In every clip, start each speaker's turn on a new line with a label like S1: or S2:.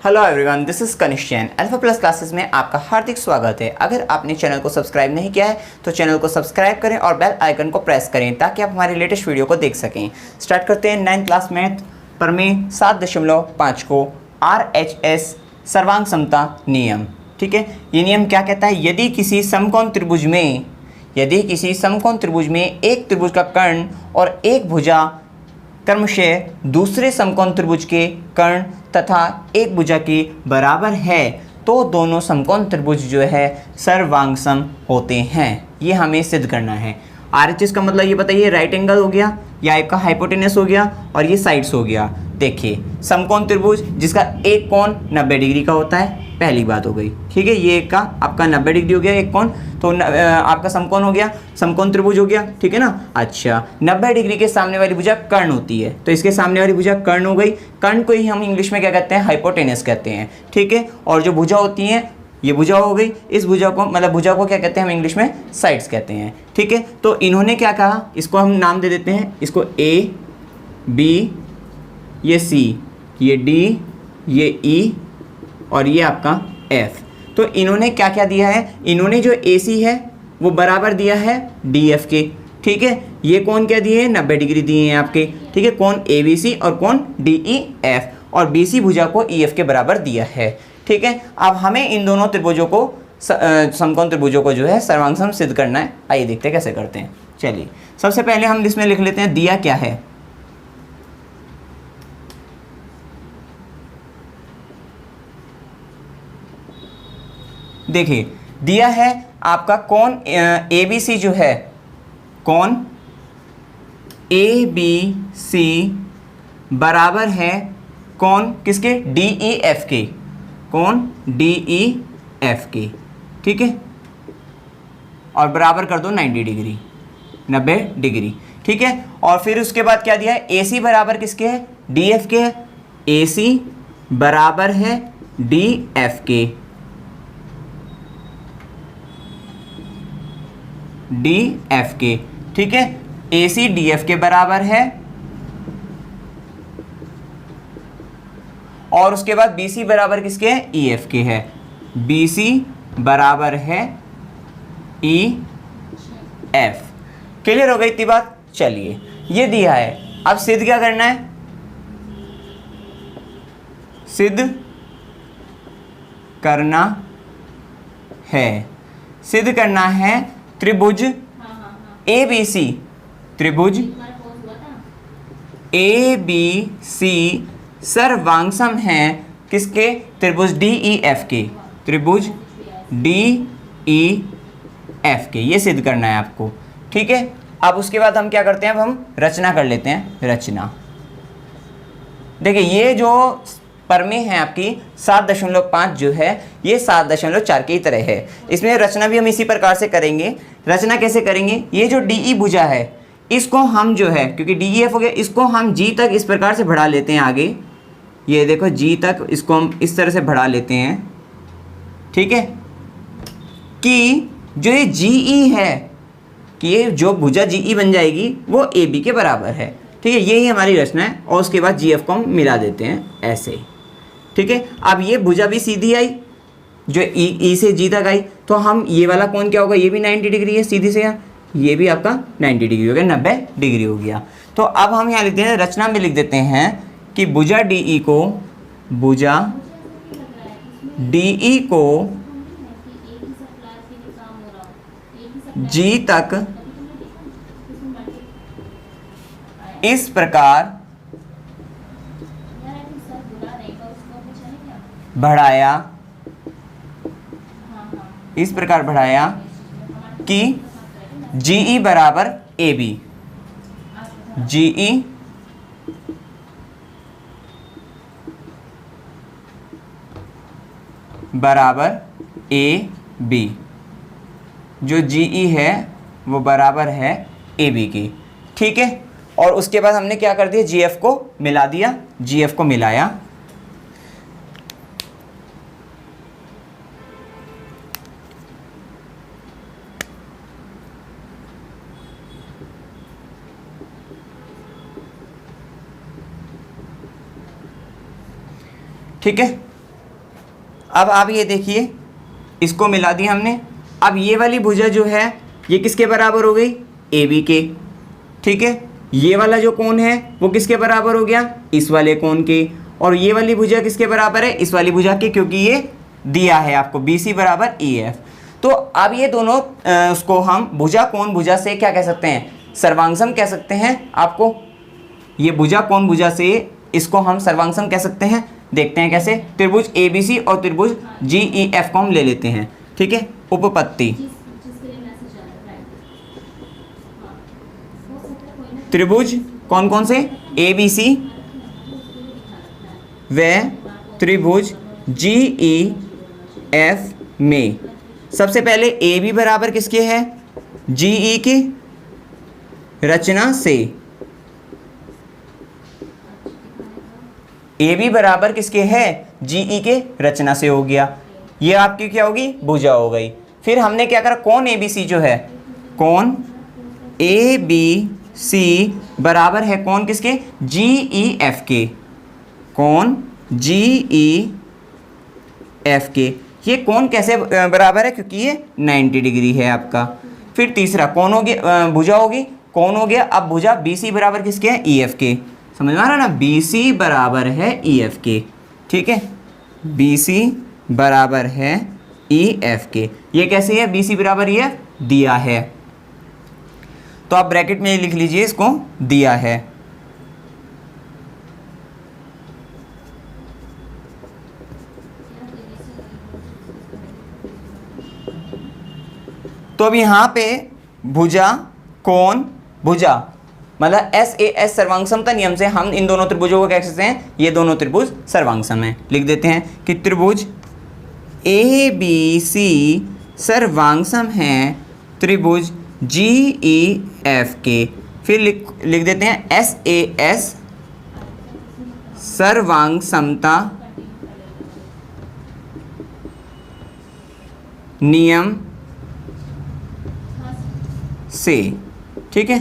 S1: Hello everyone, this is Kanishk Jain. Alpha Plus classes में आपका हार्दिक स्वागत है। अगर आपने चैनल को सब्सक्राइब नहीं किया है तो चैनल को सब्सक्राइब करें और बेल आइकन को प्रेस करें ताकि आप हमारे लेटेस्ट वीडियो को देख सकें। स्टार्ट करते हैं 9th क्लास मैथ प्रमेय 7.5 को RHS सर्वांग समता नियम। ठीक है, ये नियम क्या कहता है? यदि किसी समकोण त्रिभुज में एक त्रिभुज का कर्ण और एक भुजा क्रमशः दूसरे समकोण त्रिभुज के कर्ण तथा एक भुजा के बराबर है तो दोनों समकोण त्रिभुज जो है सर्वांगसम होते हैं। ये हमें सिद्ध करना है। RHS का मतलब ये बताइए, राइट एंगल हो गया या एक का हाइपोटेनस हो गया और ये साइड्स हो गया। देखिए, समकोण त्रिभुज जिसका एक कोण 90 डिग्री का होता है, पहली बात हो गई। ठीक है, ये एक का आपका 90 डिग्री हो गया एक कोण, तो आपका समकोण हो गया, समकोण त्रिभुज हो गया। ठीक है ना। अच्छा, 90 डिग्री के सामने वाली भुजा कर्ण होती है, तो इसके सामने वाली भुजा कर्ण हो गई। कर्ण को ही हम इंग्लिश में क्या कहते हैं? हाइपोटेनस कहते हैं। ठीक है, और जो भुजा होती है, ये भुजा हो गई, इस भुजा को मतलब भुजा को क्या कहते हैं? हम इंग्लिश में साइड्स कहते हैं। ठीक है, तो इन्होंने क्या कहा, इसको हम नाम दे देते हैं, इसको A, B, ये C, ये D, ये E और ये आपका F। तो इन्होंने क्या क्या दिया है? इन्होंने जो AC है वो बराबर दिया है DF के। ठीक है, ये कौन क्या दिए हैं? 90 डिग्री दिए हैं आपके। ठीक है, कौन ABC और कौन DEF, और BC भुजा को EF के बराबर दिया है। ठीक है, अब हमें इन दोनों त्रिभुजों को समकोण त्रिभुजों को जो है सर्वांगसम सिद्ध करना है। आइए देखते हैं कैसे करते हैं। चलिए, सबसे पहले हम इसमें लिख लेते हैं दिया क्या है। देखिए, दिया है आपका कोण ABC जो है, कोण ABC बराबर है कोण किसके? DEF के, कोण DEF के। ठीक है, और बराबर कर दो 90 डिग्री, 90 डिग्री। ठीक है, और फिर उसके बाद क्या दिया है? AC बराबर किसके है? DF के है। AC बराबर है DF के, DF के। ठीक है, AC DF के बराबर है, और उसके बाद BC बराबर किसके है? EF के है। BC बराबर है EF। क्लियर हो गई इतनी बात? चलिए, ये दिया है, अब सिद्ध क्या करना है? सिद्ध करना है, सिद्ध करना है त्रिभुज ABC, त्रिभुज ABC सर्वांगसम है किसके? त्रिभुज DEF के, त्रिभुज DEF के। ये सिद्ध करना है आपको। ठीक है, अब उसके बाद हम क्या करते हैं? अब हम रचना कर लेते हैं। रचना देखिए, ये जो प्रमेय है आपकी 7.5 जो है, ये 7.4 की तरह है। इसमें रचना भी हम इसी प्रकार से करेंगे। रचना कैसे करेंगे? ये जो DE भुजा है इसको हम जो है, क्योंकि DEF हो गया, इसको हम G तक इस प्रकार से बढ़ा लेते हैं आगे। ये देखो G तक इसको हम इस तरह से बढ़ा लेते हैं। ठीक है, कि जो ये GE है, कि ये जो भुजा GE बन जाएगी वो AB के बराबर है। ठीक है, यही हमारी रचना है, और उसके बाद GF को हम मिला देते हैं ऐसे। ठीक है, अब ये भुजा भी सीधी आई, जो E से G तक आई, तो हम ये वाला कोण क्या होगा? ये भी 90 डिग्री है सीधी से, ये भी आपका 90 डिग्री हो गया, 90 डिग्री हो गया। तो अब हम यहाँ लिखते हैं, रचना में लिख देते हैं कि भुजा DE को, भुजा DE को G तक इस प्रकार बढ़ाया, इस प्रकार बढ़ाया कि GE बराबर AB, GE बराबर AB, जो GE है वो बराबर है AB की। ठीक है, और उसके बाद हमने क्या कर दिया? GF को मिला दिया, GF को मिलाया। ठीक है, अब आप ये देखिए, इसको मिला दिया हमने। अब ये वाली भुजा जो है ये किसके बराबर हो गई? ए बी के। ठीक है, ये वाला जो कोण है वो किसके बराबर हो गया? इस वाले कोण के। और ये वाली भुजा किसके बराबर है? इस वाली भुजा के, क्योंकि ये दिया है आपको बी सी बराबर ई एफ। तो अब ये दोनों उसको हम भुजा कोण भुजा से क्या कह सकते हैं? सर्वांगसम कह सकते हैं। आपको ये भुजा कोण भुजा से इसको हम सर्वांगसम कह सकते हैं। देखते हैं कैसे। त्रिभुज ए बी सी और त्रिभुज जी ई एफ को हम ले लेते हैं। ठीक है, उपपत्ति त्रिभुज कौन कौन से? ए बी सी व त्रिभुज जी ई एफ में सबसे पहले ए बी बराबर किसके है? जी ई के रचना से। ए बी बराबर किसके है? जी ई के रचना से हो गया। ये आपकी क्या होगी? भुजा हो गई। फिर हमने क्या करा? कौन ए बी सी जो है, कौन ए बी सी बराबर है कौन किसके? जी ई एफ के। कौन जी ई एफ के। ये कौन कैसे बराबर है? क्योंकि ये 90 डिग्री है आपका। फिर तीसरा कौन हो गया? भुजा होगी, कौन हो गया? अब भुजा बी सी बराबर किसके है? ई एफ के। समझ में आ रहा है ना? बी सी बराबर है ई एफ के। ठीक है, बी सी बराबर है ई एफ के। ये कैसे है? बी सी बराबर ई एफ दिया है, तो आप ब्रैकेट में लिख लीजिए इसको, दिया है। तो अब यहाँ पे भुजा कोण भुजा मतलब एस ए एस सर्वांगसमता नियम से हम इन दोनों त्रिभुजों को कह सकते हैं ये दोनों त्रिभुज सर्वांगसम हैं। लिख देते हैं कि त्रिभुज ए बी सी सर्वांगसम हैं त्रिभुज जी ई एफ के। फिर लिख देते हैं एस ए एस सर्वांगसमता नियम से। ठीक है,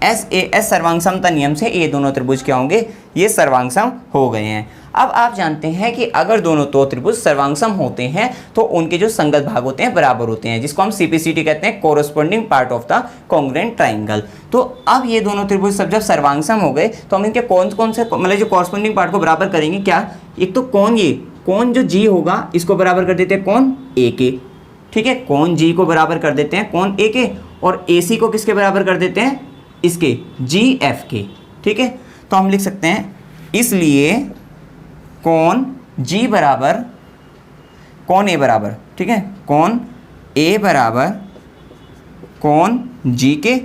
S1: एस ए एस सर्वांगसमता नियम से ये दोनों त्रिभुज क्या होंगे? ये सर्वांगसम हो गए हैं। अब आप जानते हैं कि अगर दोनों तो त्रिभुज सर्वांगसम होते हैं तो उनके जो संगत भाग होते हैं बराबर होते हैं, जिसको हम सीपीसीटी कहते हैं, corresponding part of the congruent triangle. तो अब ये दोनों त्रिभुज सब जब सर्वांगसम हो गए तो हम इनके कौन कौन से मतलब जो कॉरस्पोंडिंग पार्ट को बराबर करेंगे क्या? एक तो कौन, ये कौन जो जी होगा इसको बराबर कर देते हैं कौन? ए के। ठीक है, कौन जी को बराबर कर देते हैं कौन? ए के। और ए सी को किसके बराबर कर देते हैं? इसके जी एफ के। ठीक है, तो हम लिख सकते हैं इसलिए कौन जी बराबर कौन ए बराबर। ठीक है, कौन ए बराबर कौन जी के।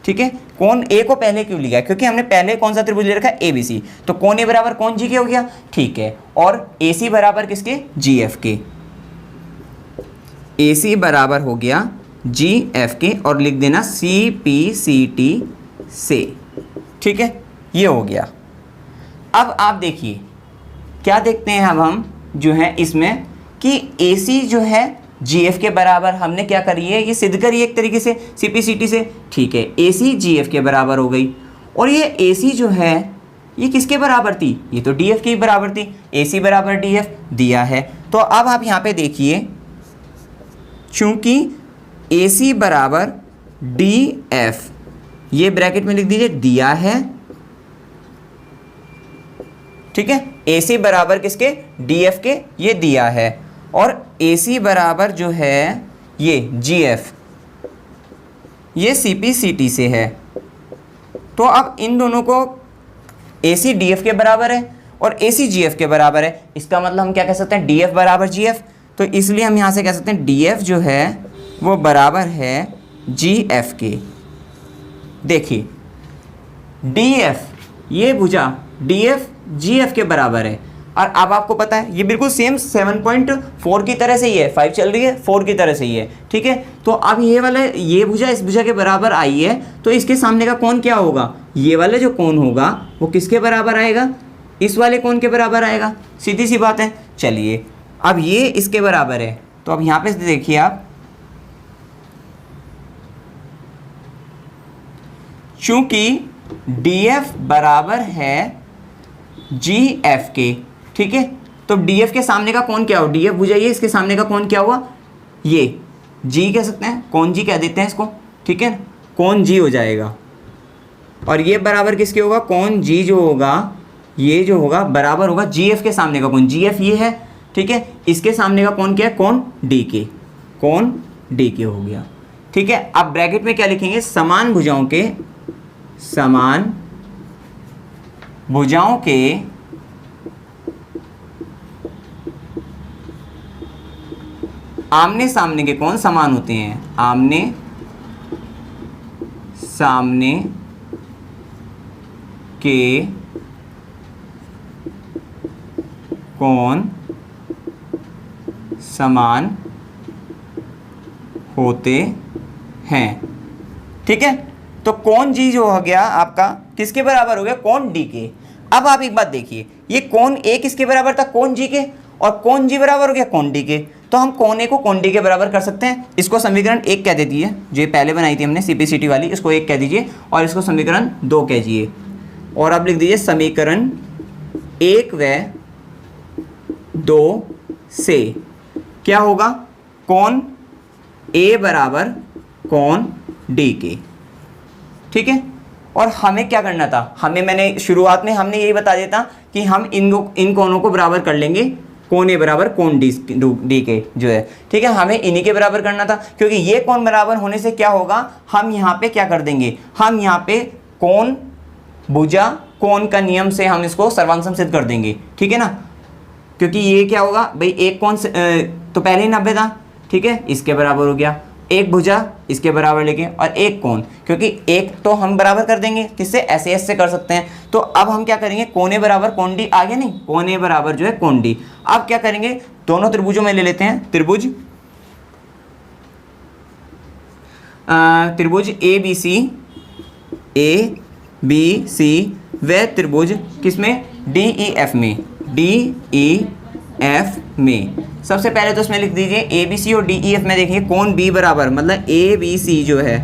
S1: ठीक है, कौन ए को पहले क्यों लिया? क्योंकि हमने पहले कौन सा त्रिभुज ले रखा है? A B C. तो कौन ए बराबर कौन जी के हो गया। ठीक है, और ए सी बराबर किसके? जी एफ के। ए सी बराबर हो गया जी एफ के और लिख देना सी पी सी टी से। ठीक है, ये हो गया। अब आप देखिए क्या देखते हैं अब हम जो है इसमें कि ए सी जो है जी एफ के बराबर हमने क्या करी है? ये सिद्ध करी एक तरीके से सी पी सी टी से। ठीक है, ए सी जी एफ के बराबर हो गई। और ये ए सी जो है ये किसके बराबर थी? ये तो डी एफ के बराबर थी। ए सी बराबर डी एफ दिया है। तो अब आप यहाँ पे देखिए, चूंकि ए सी बराबर डी एफ, ये ब्रैकेट में लिख दीजिए, दिया है। ठीक है, ए सी बराबर किसके? डी एफ के, ये दिया है। और ए सी बराबर जो है ये जी एफ, ये सी पी सी टी से है। तो अब इन दोनों को ए सी डी एफ के बराबर है और ए सी जी एफ के बराबर है। इसका मतलब हम क्या कह सकते हैं? डी एफ बराबर जी एफ। तो इसलिए हम यहाँ से कह सकते हैं डी एफ जो है वो बराबर है जी एफ के। देखिए डी एफ, ये भुजा डी एफ जी एफ के बराबर है। और अब आपको पता है ये बिल्कुल सेम 7.4 की तरह से ही है, 5 चल रही है 4 की तरह से ही है। ठीक है, तो अब ये वाला ये भुजा इस भुजा के बराबर आई है तो इसके सामने का कोण क्या होगा? ये वाला जो कोण होगा वो किसके बराबर आएगा? इस वाले कोण के बराबर आएगा। सीधी सी बात है। चलिए, अब ये इसके बराबर है तो अब यहाँ पे देखिए आप, चूंकि डी एफ बराबर है जी एफ के। ठीक है, तो तो DF के सामने का कौन क्या हुआ, DF भुजा ये, इसके सामने का कौन क्या हुआ, ये G कह सकते हैं, कौन G कह देते हैं इसको, ठीक है, कौन G हो जाएगा। और ये बराबर किसके होगा, कौन G जो होगा, ये जो होगा बराबर होगा GF के सामने का कौन, GF ये है, ठीक है, इसके सामने का कौन क्या है, कौन DK, कौन DK हो गया, ठीक है। अब ब्रैकेट में क्या लिखेंगे, समान भुजाओं के आमने सामने के कौन समान होते हैं, आमने सामने के कौन समान होते हैं, ठीक है। तो कौन G जो हो गया आपका किसके बराबर हो गया, कौन D के। अब आप एक बात देखिए, ये कौन A किसके बराबर था, कौन G के, और कौन G बराबर हो गया कौन D के। तो हम कौन A को कौन D के बराबर कर सकते हैं। इसको समीकरण 1 कह देती है, जो ये पहले बनाई थी हमने CPCT वाली, इसको 1 कह दीजिए और इसको समीकरण 2 कह दीजिए। और आप लिख दीजिए समीकरण 1 व 2 से क्या होगा, कौन A बराबर कौन D के, ठीक है। और हमें क्या करना था, मैंने शुरुआत में हमने यही बता दिया था कि हम इन कोनों को बराबर कर लेंगे, कौन A बराबर कौन D के जो है, ठीक है। हमें इन्हीं के बराबर करना था, क्योंकि ये कौन बराबर होने से क्या होगा, हम यहाँ पे क्या कर देंगे, हम यहाँ पे कौन भुजा कौन का नियम से हम इसको सर्वांग सिद्ध कर देंगे, ठीक है ना। क्योंकि ये क्या होगा भाई, एक कौन तो पहले ही 90 था, ठीक है, इसके बराबर हो गया, एक भुजा इसके बराबर लेके, और एक कौन, क्योंकि एक तो हम बराबर कर देंगे किससे, SAS से कर सकते हैं। तो अब हम क्या करेंगे, कौन A बराबर कौन D, आगे नहीं, कौन A बराबर जो है कौन D। अब क्या करेंगे, दोनों त्रिभुजों में ले लेते हैं, त्रिभुज ABC व त्रिभुज किसमें, DEF में, DEF में। सबसे पहले तो इसमें लिख दीजिए ABC और DEF में देखिए कौन B बराबर, मतलब ABC जो है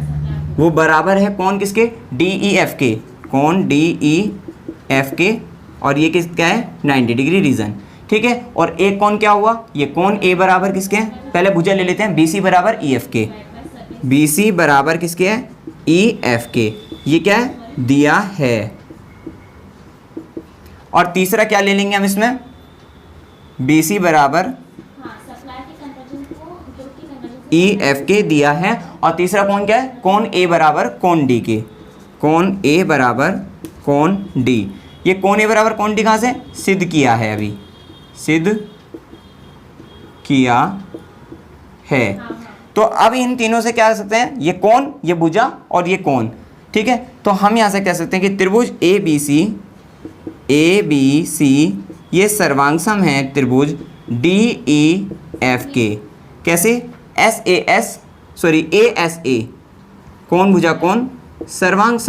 S1: वो बराबर है कौन किसके, DEF के, कौन DEF के, और ये किसका है 90 डिग्री रीजन, ठीक है। और एक कौन क्या हुआ, ये कौन A बराबर किसके हैं, पहले भुजा ले लेते हैं, BC बराबर EF के, BC बराबर किसके है, EF के, ये क्या है दिया है। और तीसरा क्या ले लेंगे हम इसमें, BC बराबर EF के दिया है, और तीसरा कौन क्या है, कौन A बराबर कौन D के, कौन A बराबर कौन D। ये कौन A बराबर कौन D कहाँ से सिद्ध किया है, अभी सिद्ध किया है। तो अब इन तीनों से क्या कर सकते हैं, ये कौन, ये भुजा और ये कौन, ठीक है। तो हम यहाँ से कह सकते हैं कि त्रिभुज ABC ये सर्वांग है त्रिभुज DEF के, कैसे, ASA कौन भुजा कौन, सर्वांग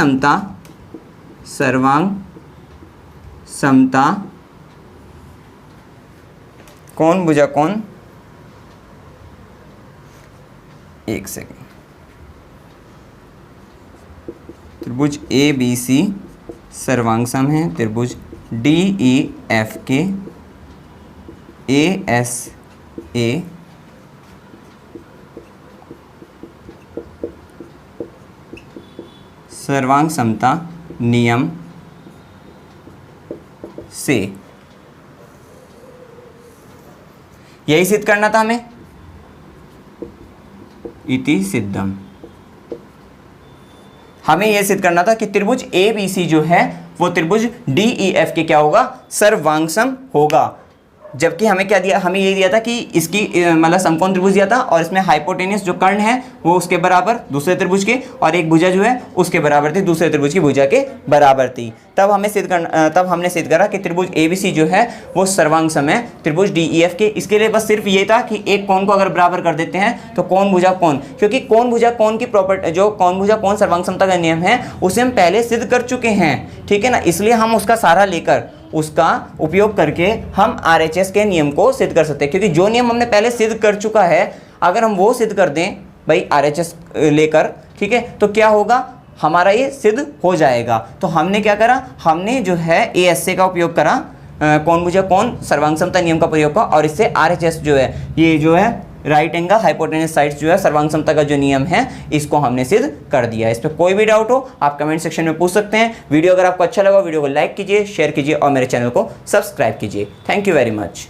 S1: समता कौन भुजा कौन, एक सेकेंड, त्रिभुज ABC सर्वांग सम है त्रिभुज DEF के ASA सर्वांग समता नियम से। यही सिद्ध करना था हमें, इति सिद्धम। हमें यह सिद्ध करना था कि त्रिभुज ABC जो है वो त्रिभुज DEF के क्या होगा, सर्वांगसम होगा। जबकि हमें क्या दिया, हमें ये दिया था कि इसकी मतलब समकोण त्रिभुज दिया था, और इसमें हाइपोटेनियस जो कर्ण है वो उसके बराबर दूसरे त्रिभुज के, और एक भुजा जो है उसके बराबर थी दूसरे त्रिभुज की भुजा के बराबर थी। तब हमने सिद्ध करा कि त्रिभुज ABC जो है वो सर्वांगसम है त्रिभुज DEF के। इसके लिए बस सिर्फ ये था कि एक कोण को अगर बराबर कर देते हैं तो कौन भुजा कौन, क्योंकि कौन भुजा कौन की प्रॉपर्टी, जो कौन भुजा कौन सर्वांगसमता का नियम है उसे हम पहले सिद्ध कर चुके हैं, ठीक है ना। इसलिए हम उसका सहारा लेकर उसका उपयोग करके हम RHS के नियम को सिद्ध कर सकते हैं, क्योंकि जो नियम हमने पहले सिद्ध कर चुका है अगर हम वो सिद्ध कर दें भाई RHS लेकर, ठीक है, तो क्या होगा, हमारा ये सिद्ध हो जाएगा। तो हमने क्या करा, हमने जो है ASA का उपयोग करा कौन भुजा कौन सर्वांग समता नियम का प्रयोग का, और इससे RHS जो है, ये जो है राइट एंगल हाइपोटेन्यूज साइड्स जो है सर्वांग समता का जो नियम है इसको हमने सिद्ध कर दिया है। इस पर कोई भी डाउट हो आप कमेंट सेक्शन में पूछ सकते हैं। वीडियो अगर आपको अच्छा लगा वीडियो को लाइक कीजिए, शेयर कीजिए और मेरे चैनल को सब्सक्राइब कीजिए। Thank you very much.